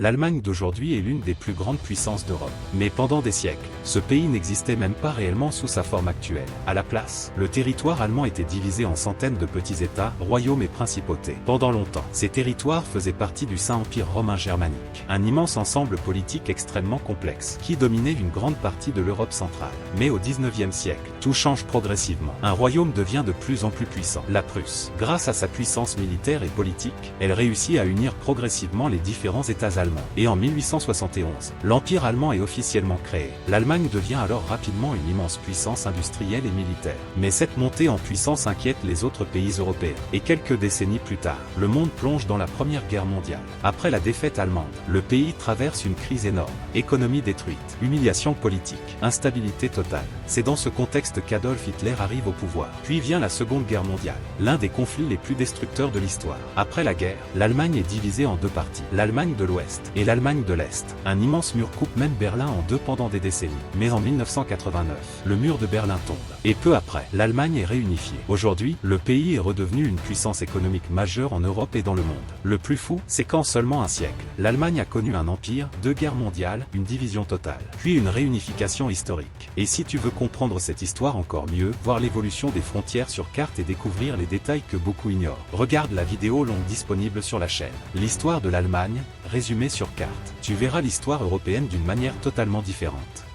L'Allemagne d'aujourd'hui est l'une des plus grandes puissances d'Europe. Mais pendant des siècles, ce pays n'existait même pas réellement sous sa forme actuelle. À la place, le territoire allemand était divisé en centaines de petits États, royaumes et principautés. Pendant longtemps, ces territoires faisaient partie du Saint-Empire romain germanique, un immense ensemble politique extrêmement complexe, qui dominait une grande partie de l'Europe centrale. Mais au XIXe siècle, tout change progressivement. Un royaume devient de plus en plus puissant, la Prusse. Grâce à sa puissance militaire et politique, elle réussit à unir progressivement les différents États allemands. Et en 1871, l'Empire allemand est officiellement créé. L'Allemagne devient alors rapidement une immense puissance industrielle et militaire. Mais cette montée en puissance inquiète les autres pays européens. Et quelques décennies plus tard, le monde plonge dans la Première Guerre mondiale. Après la défaite allemande, le pays traverse une crise énorme. Économie détruite, humiliation politique, instabilité totale. C'est dans ce contexte qu'Adolf Hitler arrive au pouvoir. Puis vient la Seconde Guerre mondiale, l'un des conflits les plus destructeurs de l'histoire. Après la guerre, l'Allemagne est divisée en deux parties, l'Allemagne de l'Ouest et l'Allemagne de l'Est. Un immense mur coupe même Berlin en deux pendant des décennies. Mais en 1989, le mur de Berlin tombe. Et peu après, l'Allemagne est réunifiée. Aujourd'hui, le pays est redevenu une puissance économique majeure en Europe et dans le monde. Le plus fou, c'est qu'en seulement un siècle, l'Allemagne a connu un empire, deux guerres mondiales, une division totale, puis une réunification historique. Et si tu veux comprendre cette histoire encore mieux, voir l'évolution des frontières sur carte et découvrir les détails que beaucoup ignorent, regarde la vidéo longue disponible sur la chaîne. L'histoire de l'Allemagne, résumée sur carte. Tu verras l'histoire européenne d'une manière totalement différente.